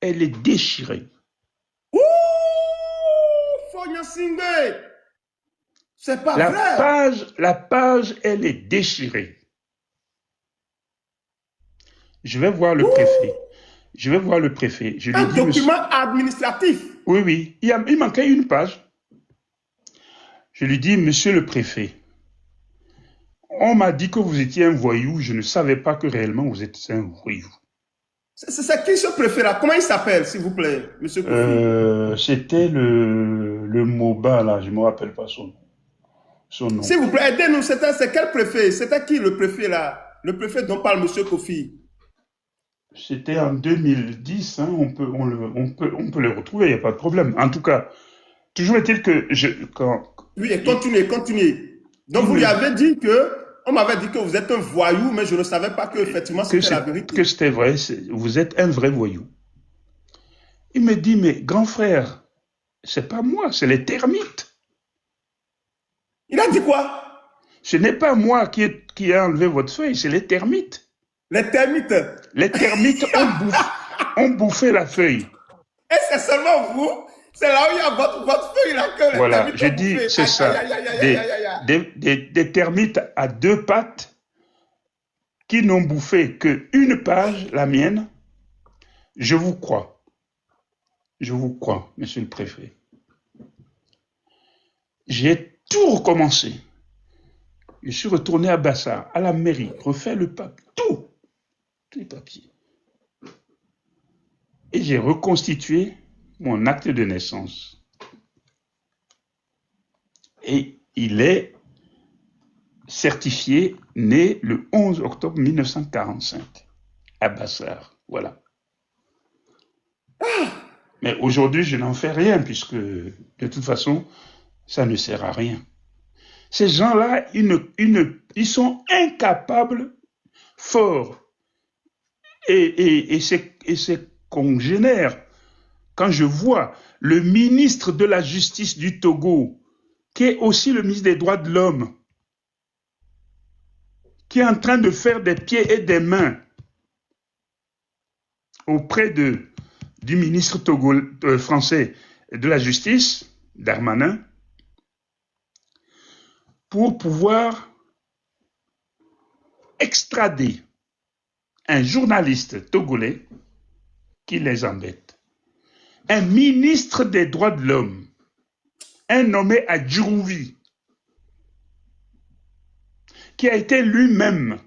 elle est déchirée. Ouh, Fognasingbe, c'est pas vrai. La page, elle est déchirée. Je vais voir le préfet. Je vais voir le préfet. Je lui Un dis, document administratif. oui, oui, il manquait une page. Je lui dis, monsieur le préfet, on m'a dit que vous étiez un voyou. Je ne savais pas que réellement vous êtes un voyou. C'est qui ce préfet-là? Comment il s'appelle, s'il vous plaît, monsieur Kofi? C'était le MOBA, là, je ne me rappelle pas son nom. S'il vous plaît, aidez-nous. C'est quel préfet? C'était qui le préfet là? Le préfet dont parle monsieur Kofi. C'était en 2010, hein, on peut le retrouver, il n'y a pas de problème. En tout cas, toujours est-il que Oui, et continuez. Donc vous lui avez dit on m'avait dit que vous êtes un voyou, mais je ne savais pas que effectivement c'était la vérité. Que c'était vrai, vous êtes un vrai voyou. Il me dit, mais grand frère, c'est pas moi, c'est les termites. Il a dit quoi? Ce n'est pas moi qui ai enlevé votre feuille, c'est les termites. Les termites. Les termites ont bouffé la feuille. Et c'est seulement vous? C'est là où il y a votre feuille là que les termites je dis, c'est ça. Des termites à deux pattes qui n'ont bouffé qu'une page, la mienne. Je vous crois. Je vous crois, monsieur le préfet. J'ai tout recommencé. Je suis retourné à Bassar, à la mairie, refait le papier, tous les papiers. Et j'ai reconstitué mon acte de naissance. Et il est certifié né le 11 octobre 1945 à Bassar. Voilà. Mais aujourd'hui, je n'en fais rien puisque de toute façon, ça ne sert à rien. Ces gens-là, ils sont incapables, forts, et ses congénères. Quand je vois le ministre de la Justice du Togo, qui est aussi le ministre des Droits de l'Homme, qui est en train de faire des pieds et des mains auprès du ministre français de la Justice, Darmanin, pour pouvoir extrader un journaliste togolais qui les embête. Un ministre des Droits de l'Homme, un nommé Adjourouvi, qui a été lui-même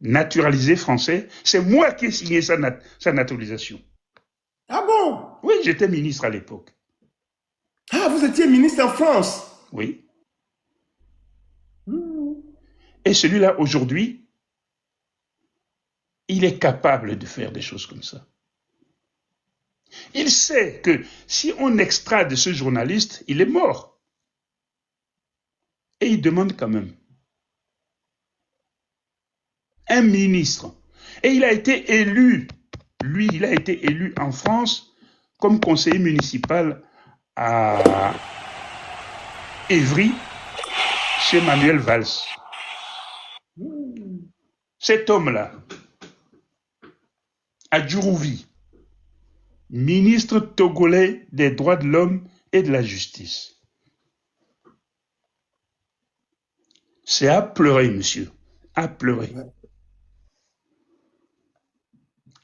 naturalisé français. C'est moi qui ai signé sa naturalisation. Ah bon? Oui, j'étais ministre à l'époque. Ah, vous étiez ministre en France? Oui. Et celui-là, aujourd'hui, il est capable de faire des choses comme ça. Il sait que si on extrade ce journaliste, il est mort. Et il demande quand même. Un ministre. Et il a été élu, lui, il a été élu en France comme conseiller municipal à Évry, chez Manuel Valls. Cet homme-là, Adjourouvi, ministre togolais des droits de l'homme et de la justice. C'est à pleurer, monsieur. À pleurer.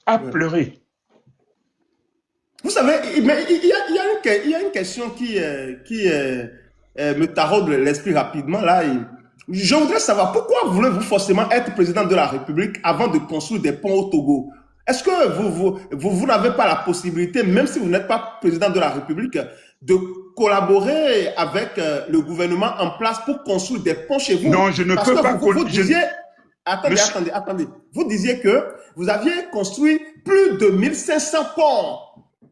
À pleurer. Vous savez, mais il y a une question qui me taraude l'esprit rapidement. Là, je voudrais savoir pourquoi voulez-vous forcément être président de la République avant de construire des ponts au Togo? Est-ce que vous n'avez pas la possibilité, même si vous n'êtes pas président de la République, de collaborer avec le gouvernement en place pour construire des ponts chez vous? Non, je ne peux pas. Vous disiez, attendez. Vous disiez que vous aviez construit plus de 1500 ponts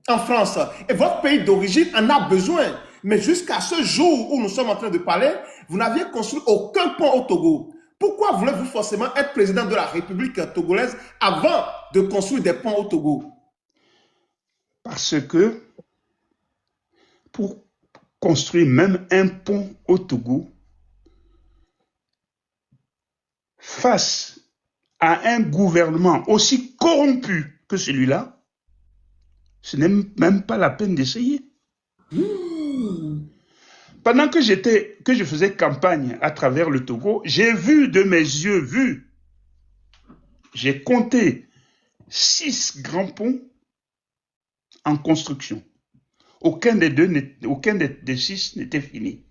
en France. Et votre pays d'origine en a besoin. Mais jusqu'à ce jour où nous sommes en train de parler, vous n'aviez construit aucun pont au Togo. Pourquoi voulez-vous forcément être président de la République togolaise avant de construire des ponts au Togo? Parce que pour construire même un pont au Togo, face à un gouvernement aussi corrompu que celui-là, ce n'est même pas la peine d'essayer. Pendant que je faisais campagne à travers le Togo, j'ai vu de mes yeux, j'ai compté 6 grands ponts en construction. Aucun des 6 n'était fini.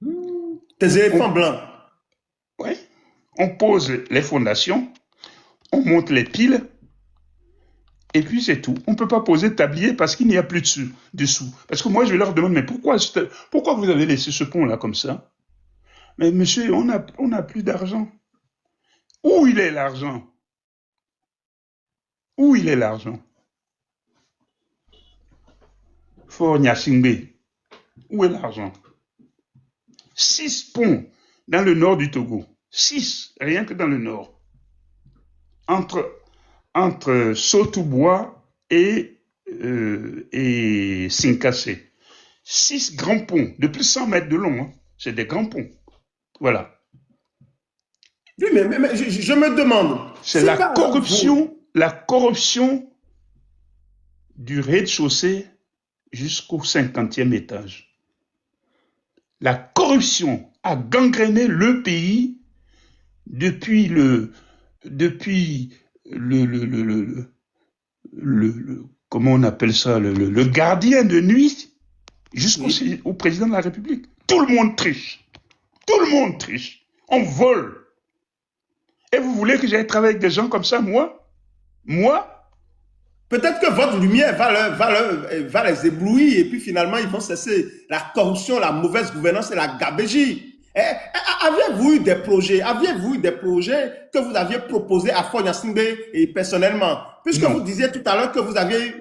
Des éléphants blancs. Oui. On pose les fondations, on monte les piles, et puis c'est tout. On ne peut pas poser de tablier parce qu'il n'y a plus dessous. Parce que moi, je leur demande, mais pourquoi vous avez laissé ce pont-là comme ça? Mais monsieur, on n'a plus d'argent. Où il est l'argent? Où il est l'argent? Fort Nyasingbe, où est l'argent? 6 ponts dans le nord du Togo. 6, rien que dans le nord. Entre Sotoubois et Sinkassé. 6 grands ponts de plus de 100 mètres de long. Hein. C'est des grands ponts. Voilà. Oui, mais je me demande. C'est la corruption du rez-de-chaussée jusqu'au 50e étage. La corruption a gangréné le pays depuis comment on appelle ça, le gardien de nuit jusqu'au président de la République. Tout le monde triche. Tout le monde triche. On vole. Et vous voulez que j'aille travailler avec des gens comme ça, moi? Peut-être que votre lumière va les éblouir et puis finalement ils vont cesser la corruption, la mauvaise gouvernance et la gabégie. Aviez-vous eu des projets que vous aviez proposés à Fort Nyasingbe et personnellement? Puisque vous disiez tout à l'heure que vous aviez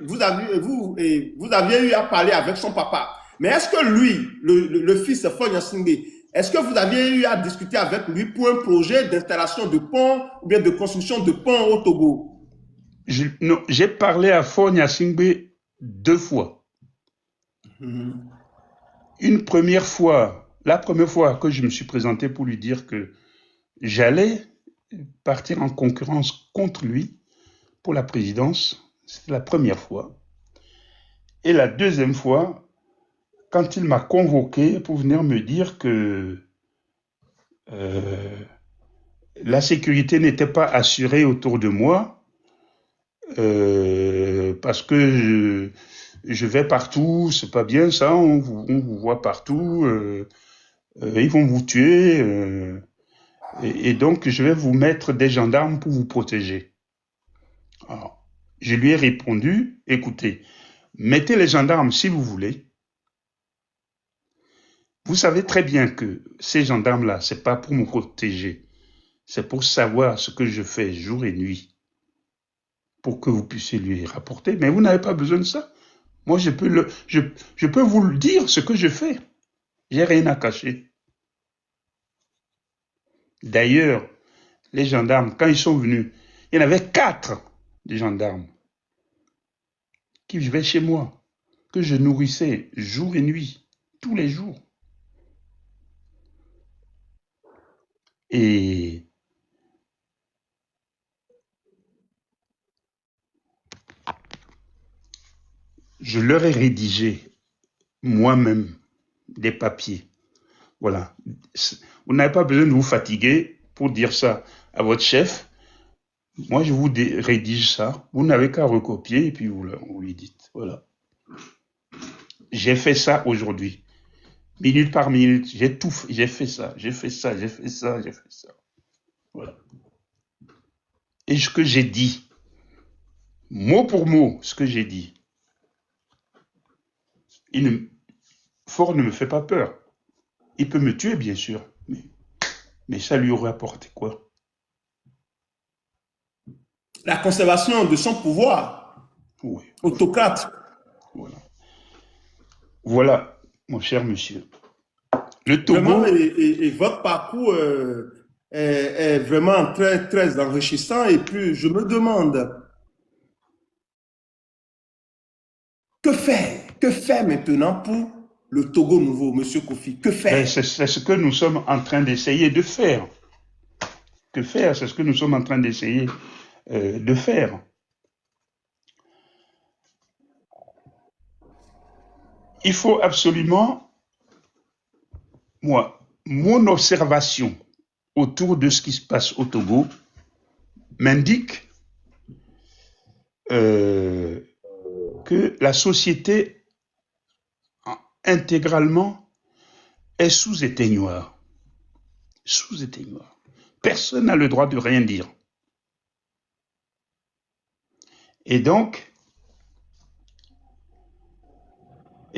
eu à parler avec son papa. Mais est-ce que lui, le fils de Fort Nyasingbe, est-ce que vous aviez eu à discuter avec lui pour un projet d'installation de pont ou bien de construction de pont au Togo? J'ai parlé à Fort Nyasingbe 2 fois. Une première fois, la première fois que je me suis présenté pour lui dire que j'allais partir en concurrence contre lui pour la présidence, c'était la première fois. Et la deuxième fois, quand il m'a convoqué pour venir me dire que la sécurité n'était pas assurée autour de moi, parce que je vais partout, c'est pas bien ça, on vous voit partout, ils vont vous tuer, et donc je vais vous mettre des gendarmes pour vous protéger. Alors, je lui ai répondu, écoutez, mettez les gendarmes si vous voulez. Vous savez très bien que ces gendarmes-là, c'est pas pour me protéger, c'est pour savoir ce que je fais jour et nuit, pour que vous puissiez lui rapporter. Mais vous n'avez pas besoin de ça. Moi, je peux vous le dire, ce que je fais. J'ai rien à cacher. D'ailleurs, les gendarmes, quand ils sont venus, il y en avait 4 des gendarmes qui vivaient chez moi, que je nourrissais jour et nuit, tous les jours. Et je leur ai rédigé moi-même des papiers. Voilà. Vous n'avez pas besoin de vous fatiguer pour dire ça à votre chef. Moi, je vous rédige ça. Vous n'avez qu'à recopier et puis vous lui dites. Voilà. J'ai fait ça aujourd'hui. Minute par minute, j'ai fait ça. Voilà. Et ce que j'ai dit, mot pour mot, ce que j'ai dit, Fort ne me fait pas peur. Il peut me tuer, bien sûr, mais ça lui aurait apporté quoi? La conservation de son pouvoir. Oui. Autocrate. Voilà, mon cher monsieur. Le Togo... Vraiment, et votre parcours est vraiment très, très enrichissant. Et puis, je me demande, que faire maintenant pour le Togo nouveau, monsieur Kofi? Que faire? C'est ce que nous sommes en train d'essayer de faire. que faire. C'est ce que nous sommes en train d'essayer de faire. Il faut absolument, mon observation autour de ce qui se passe au Togo m'indique que la société intégralement est sous éteignoir. Sous éteignoir. Personne n'a le droit de rien dire. Et donc,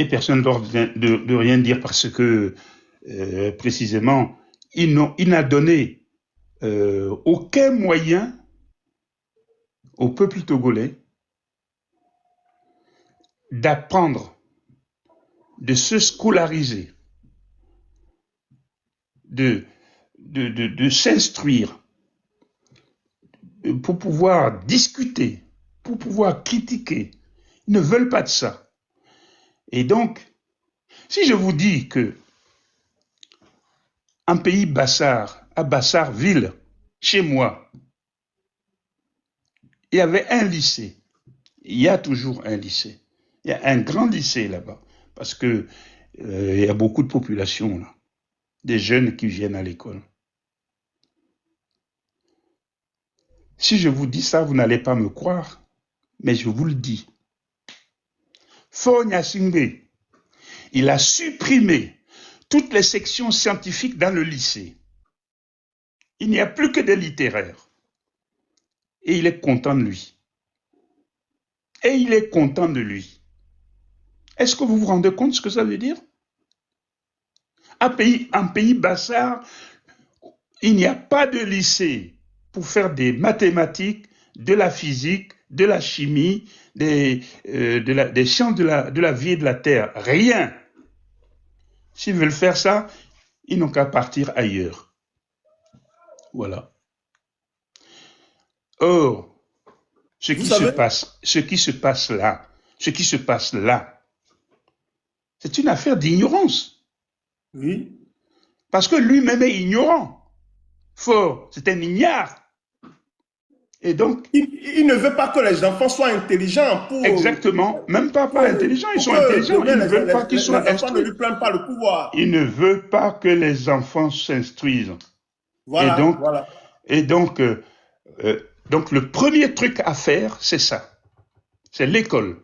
personne n'a le droit de rien dire parce que, précisément, il n'a donné aucun moyen au peuple togolais d'apprendre, de se scolariser, de s'instruire, pour pouvoir discuter, pour pouvoir critiquer. Ils ne veulent pas de ça. Et donc, si je vous dis que en pays Bassar, à Bassarville, chez moi, il y avait un lycée. Il y a toujours un lycée. Il y a un grand lycée là-bas, parce que il y a beaucoup de population là, des jeunes qui viennent à l'école. Si je vous dis ça, vous n'allez pas me croire, mais je vous le dis. Faure Gnassingbé, il a supprimé toutes les sections scientifiques dans le lycée. Il n'y a plus que des littéraires. Et il est content de lui. Et il est content de lui. Est-ce que vous vous rendez compte de ce que ça veut dire? En pays Bassar, il n'y a pas de lycée pour faire des mathématiques, de la physique, de la chimie, des sciences de la vie et de la terre. Rien. S'ils veulent faire ça, ils n'ont qu'à partir ailleurs. Voilà. Or, ce qui se passe là, c'est une affaire d'ignorance. Oui. Parce que lui-même est ignorant. Faure, c'est un ignare. Et donc, il ne veut pas que les enfants soient intelligents pour... Exactement, même pas intelligents, ils sont intelligents, il ne veut pas qu'ils soient instruits. Les enfants ne lui prennent pas le pouvoir. Il ne veut pas que les enfants s'instruisent. Voilà, et donc, le premier truc à faire, c'est ça. C'est l'école.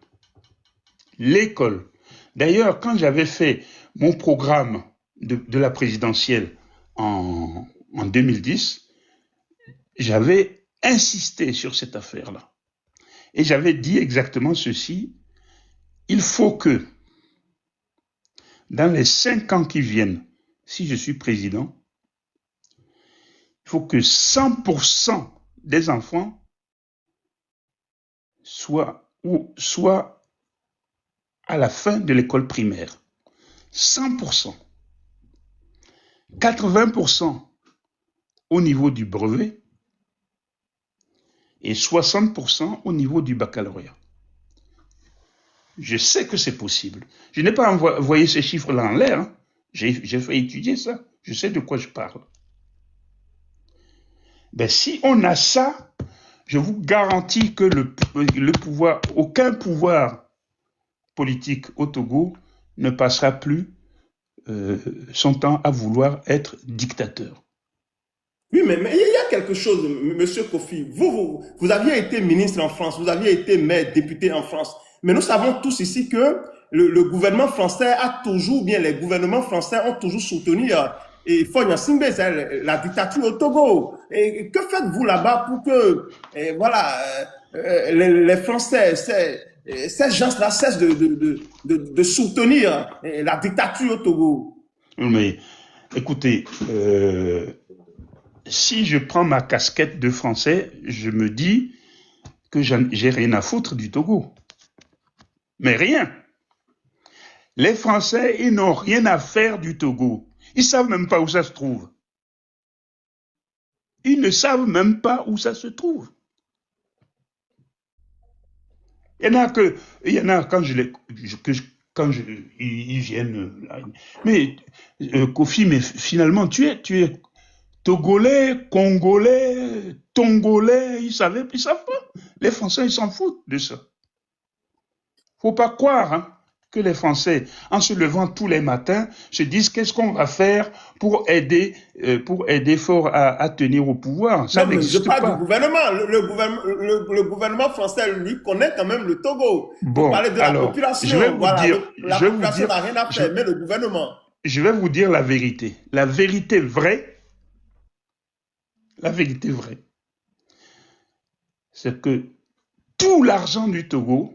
L'école. D'ailleurs, quand j'avais fait mon programme de la présidentielle en 2010, j'avais insisté sur cette affaire-là. Et j'avais dit exactement ceci. Il faut que, dans les 5 ans qui viennent, si je suis président, il faut que 100% des enfants soient à la fin de l'école primaire. 100%. 80% au niveau du brevet et 60% au niveau du baccalauréat. Je sais que c'est possible. Je n'ai pas envoyé ces chiffres-là en l'air. Hein. J'ai fait étudier ça. Je sais de quoi je parle. Ben, si on a ça, je vous garantis que le pouvoir, aucun pouvoir politique au Togo ne passera plus son temps à vouloir être dictateur. Oui, mais il y a quelque chose, Monsieur Kofi. Vous aviez été ministre en France, vous aviez été maire, député en France. Mais nous savons tous ici que le gouvernement français a toujours, bien les gouvernements français ont toujours soutenu Faure Gnassingbé, la dictature au Togo. Et que faites-vous là-bas pour que, les Français, ces gens-là cessent de soutenir la dictature au Togo? Mais écoutez, si je prends ma casquette de Français, je me dis que j'ai rien à foutre du Togo. Mais rien. Les Français, ils n'ont rien à faire du Togo. Ils ne savent même pas où ça se trouve. Ils ne savent même pas où ça se trouve. Il y en a quand ils viennent là. Mais Kofi, mais finalement, tu es Togolais, Congolais, Tongolais, ils savent pas. Les Français, ils s'en foutent de ça. Faut pas croire hein, que les Français, en se levant tous les matins, se disent qu'est-ce qu'on va faire pour aider Faure à tenir au pouvoir. Ça n'existe pas. Je parle du gouvernement. Le gouvernement français, lui, connaît quand même le Togo. Bon, vous parlez de la population. Je vais vous dire, la population n'a rien à faire, mais le gouvernement. Je vais vous dire la vérité. La vérité vraie, c'est que tout l'argent du Togo,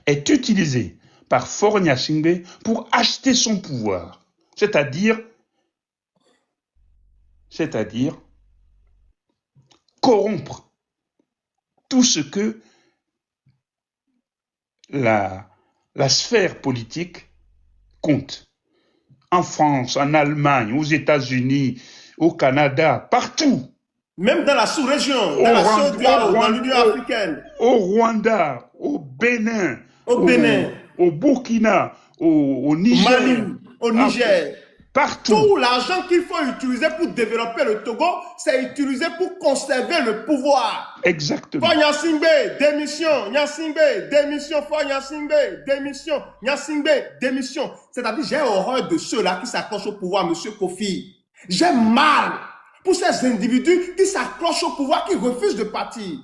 est utilisé par Faure Gnassingbé pour acheter son pouvoir. C'est-à-dire corrompre tout ce que la sphère politique compte. En France, en Allemagne, aux États-Unis, au Canada, partout. Même dans la sous-région, dans l'Union africaine. Au Rwanda, au Bénin, au Burkina, au Niger. Au Mali, au Niger. Partout. Tout l'argent qu'il faut utiliser pour développer le Togo, c'est utilisé pour conserver le pouvoir. Exactement. Faure Gnassingbé, démission. Gnassingbé, démission. Faure Gnassingbé, démission. Gnassingbé, démission. C'est-à-dire, j'ai horreur de ceux-là qui s'accrochent au pouvoir, monsieur Kofi. J'ai mal pour ces individus qui s'accrochent au pouvoir, qui refusent de partir.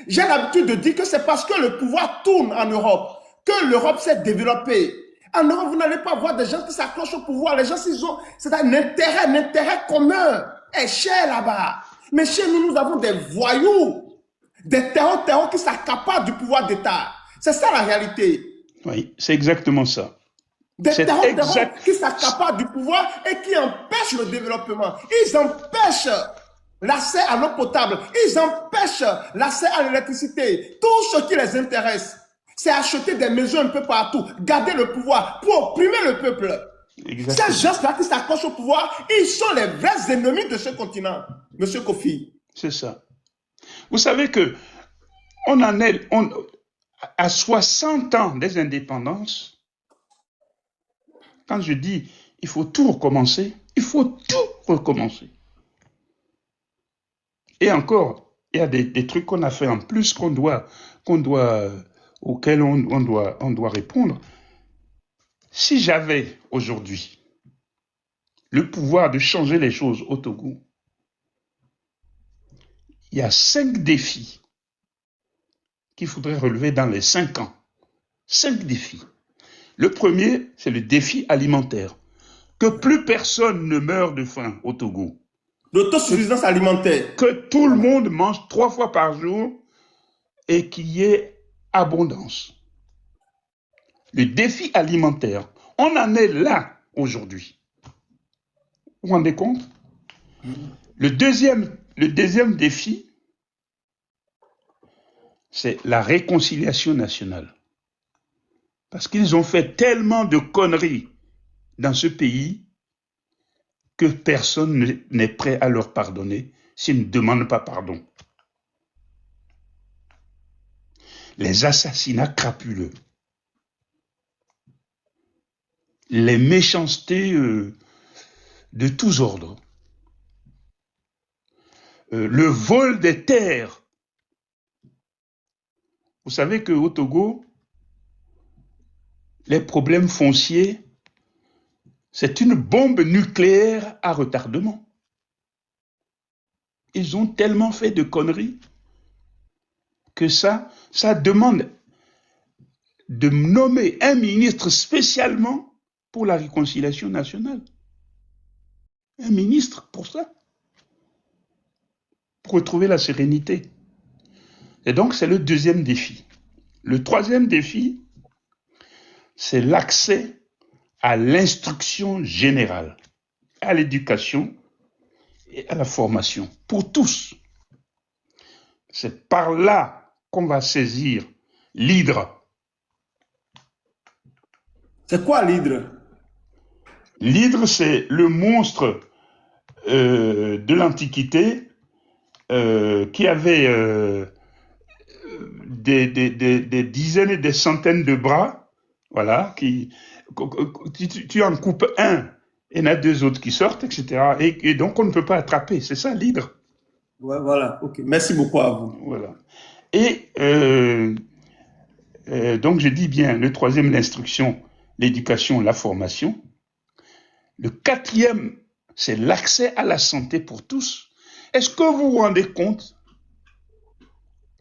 J'ai l'habitude de dire que c'est parce que le pouvoir tourne en Europe, que l'Europe s'est développée. En Europe, vous n'allez pas voir des gens qui s'accrochent au pouvoir. Les gens, c'est un intérêt commun est cher là-bas. Mais chez nous, nous avons des voyous, des terrors qui s'accaparent du pouvoir d'État. C'est ça la réalité. Oui, c'est exactement ça. Des terrors qui s'accaparent du pouvoir et qui empêchent le développement. Ils empêchent l'accès à l'eau potable. Ils empêchent l'accès à l'électricité. Tout ce qui les intéresse, c'est acheter des maisons un peu partout, garder le pouvoir pour opprimer le peuple. Exactement. Ces gens-là qui s'accrochent au pouvoir, ils sont les vrais ennemis de ce continent, monsieur Kofi. C'est ça. Vous savez que à 60 ans des indépendances, quand je dis il faut tout recommencer, il faut tout recommencer. Et encore, il y a des trucs qu'on a fait en plus auxquels on doit répondre. Si j'avais aujourd'hui le pouvoir de changer les choses au Togo, il y a 5 défis qu'il faudrait relever dans les 5 ans. 5 défis. Le premier, c'est le défi alimentaire. Que plus personne ne meure de faim au Togo. L'autosuffisance alimentaire. Que tout le monde mange 3 fois par jour et qu'il y ait abondance. Le défi alimentaire, on en est là aujourd'hui. Vous vous rendez compte? Le deuxième défi, c'est la réconciliation nationale. Parce qu'ils ont fait tellement de conneries dans ce pays que personne n'est prêt à leur pardonner s'ils ne demandent pas pardon. Les assassinats crapuleux, les méchancetés de tous ordres, le vol des terres. Vous savez qu'au Togo, les problèmes fonciers, c'est une bombe nucléaire à retardement. Ils ont tellement fait de conneries que ça demande de nommer un ministre spécialement pour la réconciliation nationale. Un ministre pour ça. Pour retrouver la sérénité. Et donc, c'est le deuxième défi. Le troisième défi, c'est l'accès à l'instruction générale, à l'éducation et à la formation, pour tous. C'est par là qu'on va saisir l'hydre. C'est quoi l'hydre? L'hydre, c'est le monstre de l'Antiquité qui avait des dizaines et des centaines de bras. Voilà, tu en coupes un Il y en a 2 autres qui sortent, etc. Et donc, on ne peut pas attraper. C'est ça, l'hydre. Ouais, voilà, ok. Merci beaucoup à vous. Voilà. Et donc, je dis bien, le 3e, l'instruction, l'éducation, la formation. Le 4e, c'est l'accès à la santé pour tous. Est-ce que vous vous rendez compte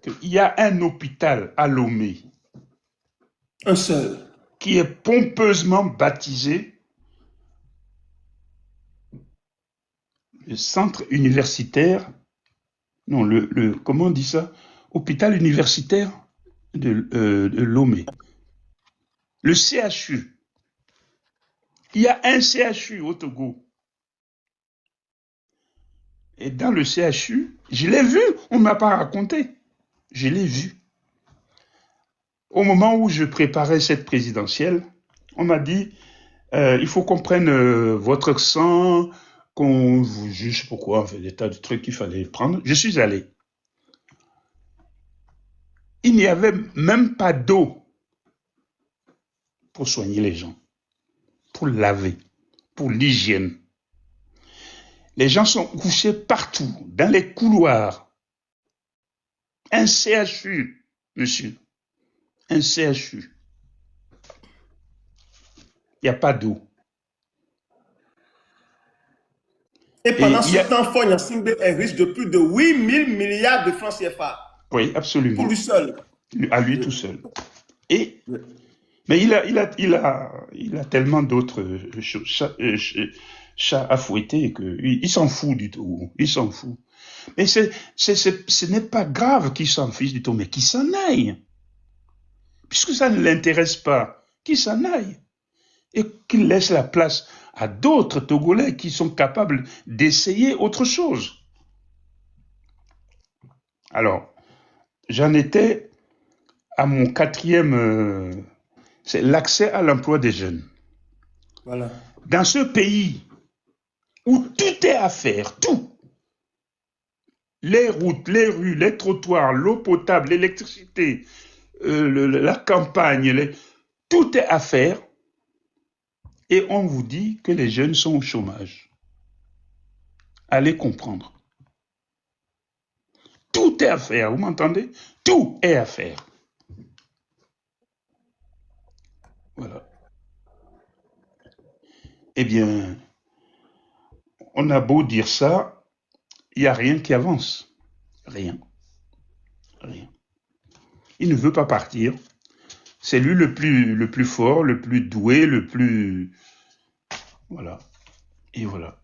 qu'il y a un hôpital à Lomé Un seul. qui est pompeusement baptisé le centre universitaire, non, comment on dit ça? Hôpital universitaire de Lomé. Le CHU. Il y a un CHU au Togo. Et dans le CHU, je l'ai vu, on ne m'a pas raconté. Je l'ai vu. Au moment où je préparais cette présidentielle, on m'a dit, il faut qu'on prenne votre sang, qu'on vous juge pourquoi, on fait des tas de trucs qu'il fallait prendre. Je suis allé. Il n'y avait même pas d'eau pour soigner les gens, pour laver, pour l'hygiène. Les gens sont couchés partout, dans les couloirs. Un CHU, monsieur. Un CHU. Il n'y a pas d'eau. Et pendant ce temps, Fonya Singbe est riche de plus de 8 000 milliards de francs CFA. Oui, absolument. Pour lui seul. À lui tout seul. Mais il a tellement d'autres chats à fouetter qu'il s'en fout du tout. Il s'en fout. Mais ce n'est pas grave qu'il s'en fiche du tout, mais qu'il s'en aille. Puisque ça ne l'intéresse pas, qu'il s'en aille. Et qu'il laisse la place à d'autres Togolais qui sont capables d'essayer autre chose. Alors, j'en étais à mon 4e, c'est l'accès à l'emploi des jeunes. Voilà. Dans ce pays où tout est à faire, tout, les routes, les rues, les trottoirs, l'eau potable, l'électricité, la campagne, tout est à faire, et on vous dit que les jeunes sont au chômage. Allez comprendre. Tout est à faire, vous m'entendez? Tout est à faire. Voilà. Eh bien, on a beau dire ça, il n'y a rien qui avance. Rien. Rien. Il ne veut pas partir. C'est lui le plus fort, le plus doué, le plus... Voilà. Et voilà.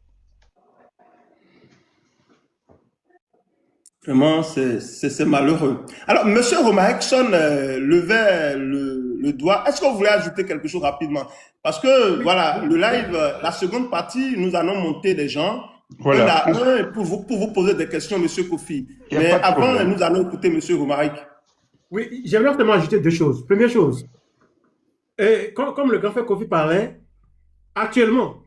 Vraiment, c'est malheureux. Alors, M. Romaekson levait le doigt. Est-ce que vous voulez ajouter quelque chose rapidement? Parce que, voilà, le live, la seconde partie, nous allons monter des gens. Voilà. Pour vous poser des questions, M. Kofi. Mais avant, nous allons écouter M. Romaek. Oui, j'aimerais seulement ajouter 2 choses. Première chose, comme le grand frère Kofi parlait, actuellement,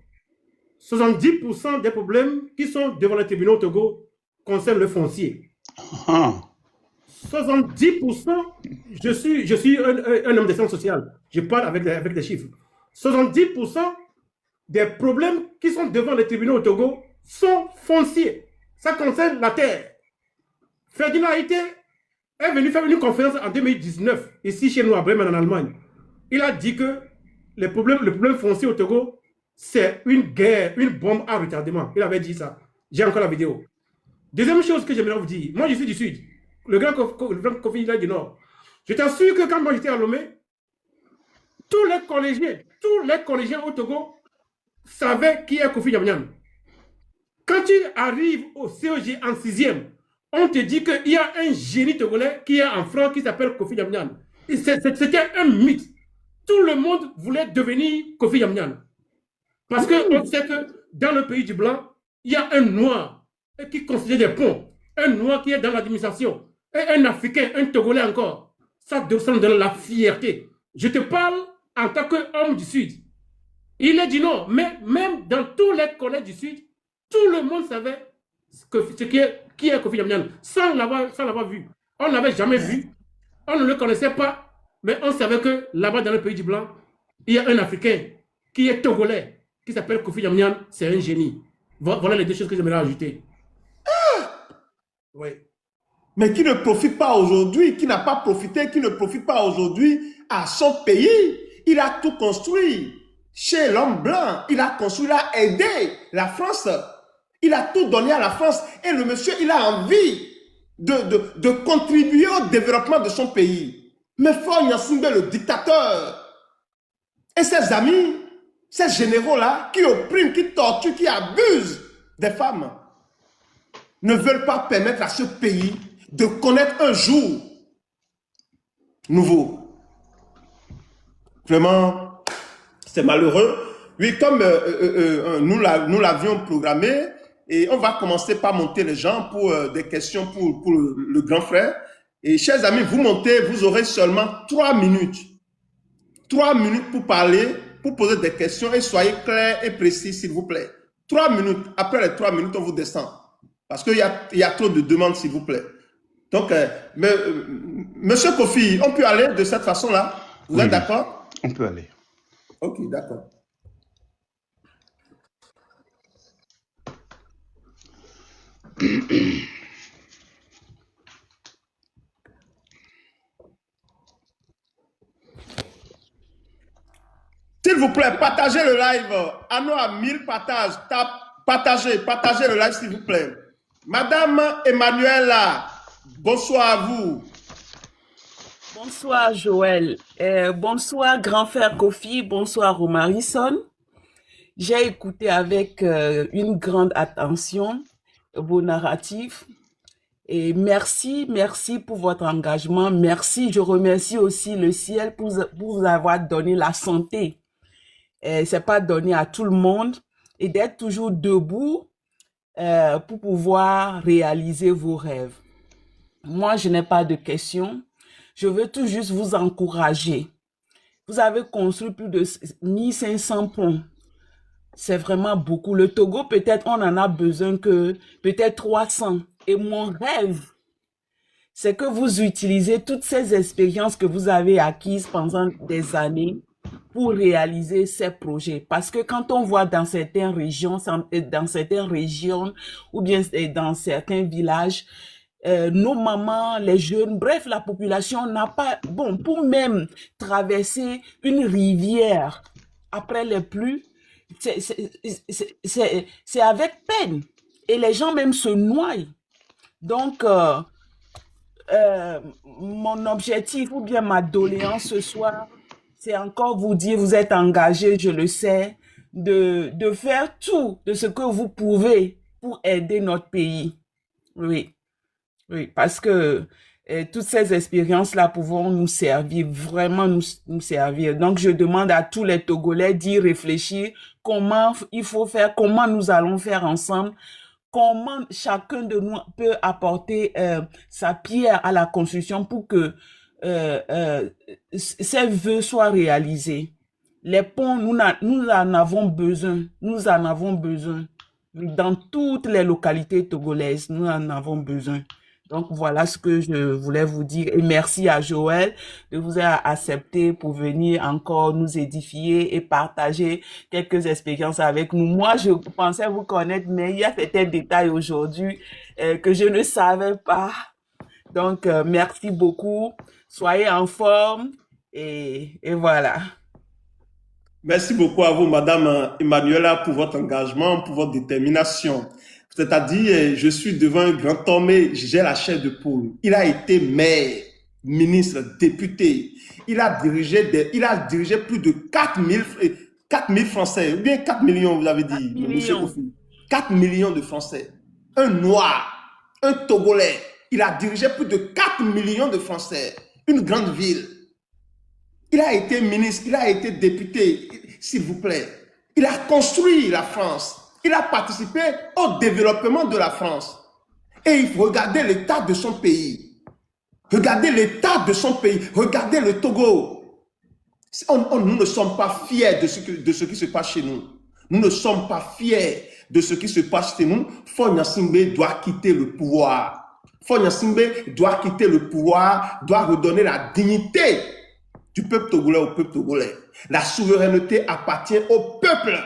70% des problèmes qui sont devant les tribunaux au Togo concernent le foncier. 70%, je suis un homme de sciences sociales, je parle avec des chiffres. 70% des problèmes qui sont devant les tribunaux au Togo sont fonciers. Ça concerne la terre. Ferdinand Haïté est venu faire une conférence en 2019, ici chez nous à Bremen en Allemagne. Il a dit que le problème foncier au Togo, c'est une guerre, une bombe à retardement. Il avait dit ça. J'ai encore la vidéo. Deuxième chose que j'aimerais vous dire, moi je suis du Sud. Le grand Kofi il est du Nord. Je t'assure que quand moi j'étais à Lomé, tous les collégiens au Togo savaient qui est Kofi Yamniam. Quand tu arrives au CEG en 6e, on te dit qu'il y a un génie togolais qui est en France qui s'appelle Kofi Yamniam. C'était un mythe. Tout le monde voulait devenir Kofi Yamniam. Parce qu'on sait que dans le pays du Blanc, il y a un noir qui construit des ponts, un noir qui est dans l'administration, et un Africain, un Togolais encore. Ça donne de la fierté. Je te parle en tant qu'homme du Sud. Il est du Nord, mais même dans tous les collèges du Sud, tout le monde savait qui est Kofi Yamniam, sans l'avoir vu. On ne l'avait jamais vu, on ne le connaissait pas, mais on savait que là-bas dans le pays du Blanc, il y a un Africain qui est Togolais, qui s'appelle Kofi Yamnian, c'est un génie. Voilà les deux choses que j'aimerais ajouter. Oui. Mais qui ne profite pas aujourd'hui, qui n'a pas profité, qui ne profite pas aujourd'hui à son pays. Il a tout construit chez l'homme blanc. Il a construit, il a aidé la France. Il a tout donné à la France. Et le monsieur, il a envie de contribuer au développement de son pays. Mais Faure Gnassingbé, le dictateur, et ses amis, ces généraux-là, qui oppriment, qui torturent, qui abusent des femmes, ne veulent pas permettre à ce pays de connaître un jour nouveau. Vraiment, c'est malheureux. Oui, comme nous l'avions programmé, et on va commencer par monter les gens pour des questions pour le grand frère. Et chers amis, vous montez, vous aurez seulement 3 minutes. 3 minutes pour parler, pour poser des questions et soyez clairs et précis, s'il vous plaît. 3 minutes. Après les 3 minutes, on vous descend. Parce qu'il y a trop de demandes, s'il vous plaît. Donc, monsieur Kofi, on peut aller de cette façon-là? Vous êtes d'accord? On peut aller. Ok, d'accord. S'il vous plaît, partagez le live. Anno à 1000 partages. Partagez le live, s'il vous plaît. Madame Emmanuela, bonsoir à vous. Bonsoir Joël, bonsoir grand frère Kofi, bonsoir Omarison. J'ai écouté avec une grande attention vos narratifs et merci pour votre engagement. Merci, je remercie aussi le ciel pour vous avoir donné la santé. C'est pas donné à tout le monde et d'être toujours debout pour pouvoir réaliser vos rêves. Moi, je n'ai pas de questions. Je veux tout juste vous encourager. Vous avez construit plus de 1500 ponts. C'est vraiment beaucoup. Le Togo, peut-être, on en a besoin que peut-être 300. Et mon rêve, c'est que vous utilisez toutes ces expériences que vous avez acquises pendant des années pour réaliser ces projets. Parce que quand on voit dans certaines régions ou bien dans certains villages, nos mamans, les jeunes, bref, la population n'a pas, bon, pour même traverser une rivière après les pluies, c'est avec peine. Et les gens même se noient. Donc, mon objectif ou bien ma doléance ce soir, c'est encore vous dire, vous êtes engagés, je le sais, de faire tout de ce que vous pouvez pour aider notre pays. Oui. Oui, parce que toutes ces expériences-là pourront nous servir, vraiment nous servir. Donc, je demande à tous les Togolais d'y réfléchir, comment il faut faire, comment nous allons faire ensemble, comment chacun de nous peut apporter sa pierre à la construction pour que ces vœux soient réalisés. Les ponts, nous en avons besoin, nous en avons besoin. Dans toutes les localités togolaises, nous en avons besoin. Donc, voilà ce que je voulais vous dire. Et merci à Joël de vous avoir accepté pour venir encore nous édifier et partager quelques expériences avec nous. Moi, je pensais vous connaître, mais il y a certains détails aujourd'hui que je ne savais pas. Donc, merci beaucoup. Soyez en forme et voilà. Merci beaucoup à vous, Madame Emmanuela, pour votre engagement, pour votre détermination. C'est-à-dire, je suis devant un grand homme et j'ai la chair de poule. Il a été maire, ministre, député. Il a dirigé plus de 4000 Français, ou bien 4 millions, vous avez dit, monsieur Kofi. 4 millions de Français. Un Noir, un Togolais. Il a dirigé plus de 4 millions de Français. Une grande ville. Il a été ministre, il a été député, s'il vous plaît. Il a construit la France. Il a participé au développement de la France. Et il faut regarder l'état de son pays. Regardez l'état de son pays. Regardez le Togo. Nous ne sommes pas fiers de ce qui se passe chez nous. Nous ne sommes pas fiers de ce qui se passe chez nous. Faure Gnassingbé doit quitter le pouvoir. Faure Gnassingbé doit quitter le pouvoir, doit redonner la dignité du peuple togolais au peuple togolais. La souveraineté appartient au peuple.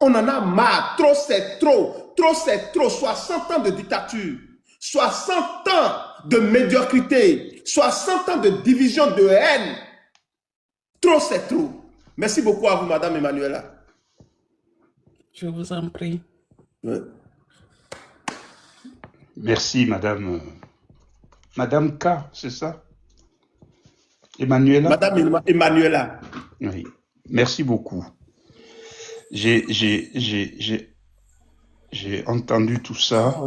On en a marre. Trop, c'est trop. Trop, c'est trop. 60 ans de dictature. 60 ans de médiocrité. 60 ans de division, de haine. Trop, c'est trop. Merci beaucoup à vous, Madame Emmanuela. Je vous en prie. Ouais. Merci, Madame. Madame K, c'est ça? Emmanuela? Madame Emmanuela. Oui. Merci beaucoup. J'ai entendu tout ça.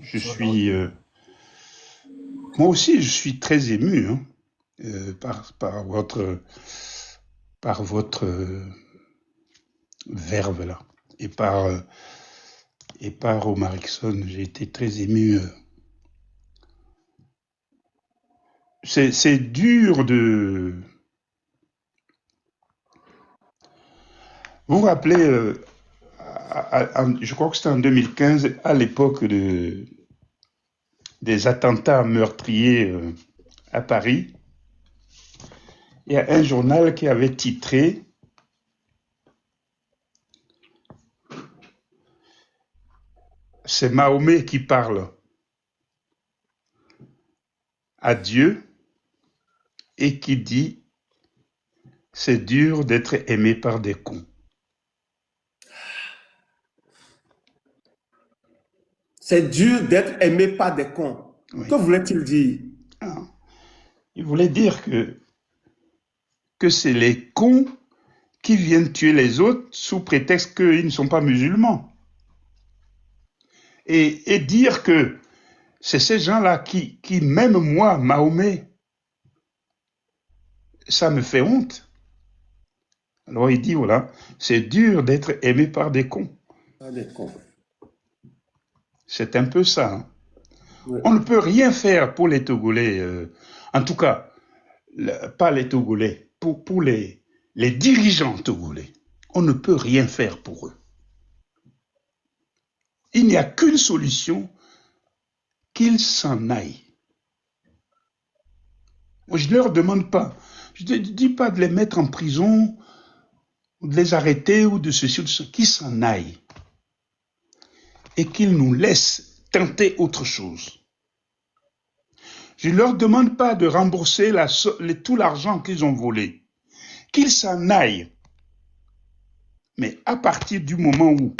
Je suis... moi aussi, je suis très ému hein, par votre verve là. Et par Omarickson, j'ai été très ému. C'est dur de... Vous vous rappelez, je crois que c'était en 2015, à l'époque des attentats meurtriers à Paris, il y a un journal qui avait titré « C'est Mahomet qui parle à Dieu et qui dit « C'est dur d'être aimé par des cons ». C'est dur d'être aimé par des cons. Oui. Que voulait-il dire? Il voulait dire que c'est les cons qui viennent tuer les autres sous prétexte qu'ils ne sont pas musulmans. Et dire que c'est ces gens-là qui, même moi, Mahomet, ça me fait honte. Alors il dit, voilà, c'est dur d'être aimé par des cons. Par des cons. C'est un peu ça. Hein. Ouais. On ne peut rien faire pour les Togolais, en tout cas, pas les Togolais, pour les dirigeants togolais. On ne peut rien faire pour eux. Il n'y a qu'une solution, qu'ils s'en aillent. Moi, je ne leur demande pas, je ne dis pas de les mettre en prison, ou de les arrêter, ou de ceci ou de cela, qu'ils s'en aillent. Et qu'ils nous laissent tenter autre chose. Je ne leur demande pas de rembourser tout l'argent qu'ils ont volé. Qu'ils s'en aillent. Mais à partir du moment où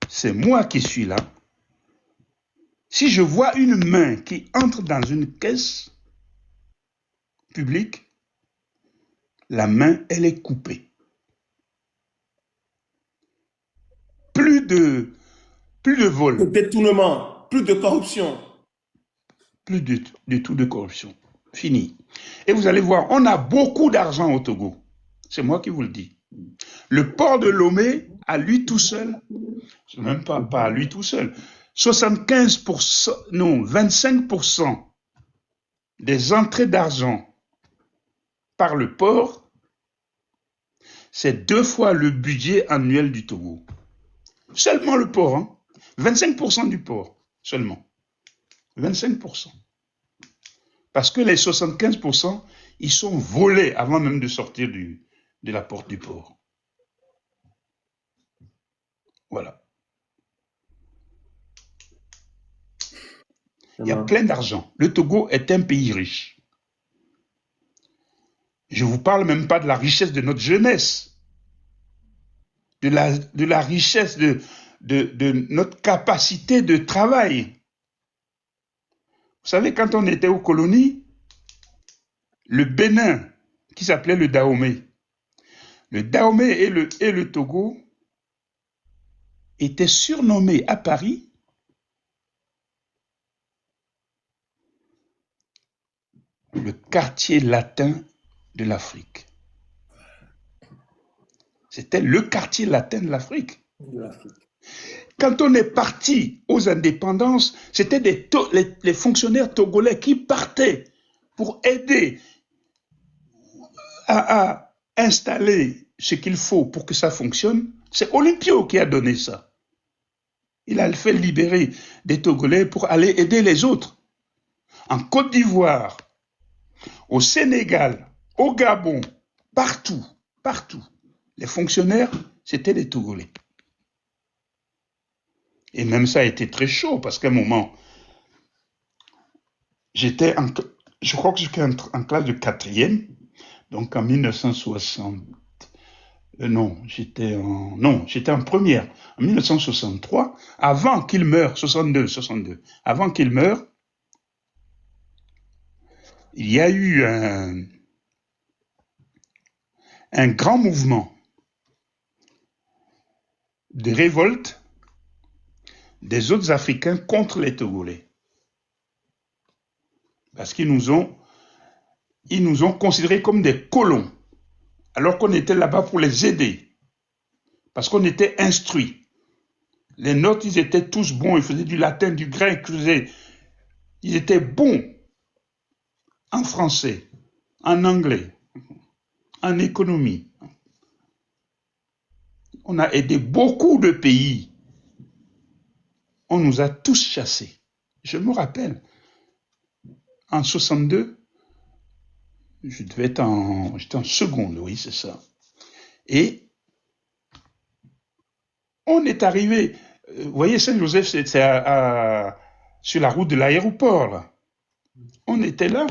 c'est moi qui suis là, si je vois une main qui entre dans une caisse publique, la main, elle est coupée. Plus de vol. De détournement, plus de corruption. Plus du tout de corruption. Fini. Et vous allez voir, on a beaucoup d'argent au Togo. C'est moi qui vous le dis. Le port de Lomé, à lui tout seul, même pas à lui tout seul, 75%, non, 25% des entrées d'argent par le port, c'est 2 fois le budget annuel du Togo. Seulement le port, hein? 25% du port, seulement. 25%. Parce que les 75%, ils sont volés avant même de sortir de la porte du port. Voilà. Il y a plein d'argent. Le Togo est un pays riche. Je ne vous parle même pas de la richesse de notre jeunesse, de la richesse de notre capacité de travail. Vous savez, quand on était aux colonies, le Bénin, qui s'appelait le Dahomey et le Togo étaient surnommés à Paris le quartier latin de l'Afrique. C'était le quartier latin de l'Afrique. Quand on est parti aux indépendances, c'était les fonctionnaires togolais qui partaient pour aider à installer ce qu'il faut pour que ça fonctionne. C'est Olympio qui a donné ça. Il a fait libérer des Togolais pour aller aider les autres. En Côte d'Ivoire, au Sénégal, au Gabon, partout, les fonctionnaires c'était les Togolais. Et même ça a été très chaud, parce qu'à un moment, je crois que j'étais en classe de 4e, donc en 1960. J'étais en première, en 1963, avant qu'il meure, 62, avant qu'il meure, il y a eu un grand mouvement de révolte des autres Africains contre les Togolais. Parce qu'ils nous ont considérés comme des colons, alors qu'on était là-bas pour les aider, parce qu'on était instruits. Les nôtres, ils étaient tous bons, ils faisaient du latin, du grec, ils étaient bons en français, en anglais, en économie. On a aidé beaucoup de pays. On nous a tous chassés. Je me rappelle, en 62, j'étais en seconde, oui, c'est ça. Et on est arrivé, vous voyez, Saint-Joseph, c'est sur la route de l'aéroport, là. On était là,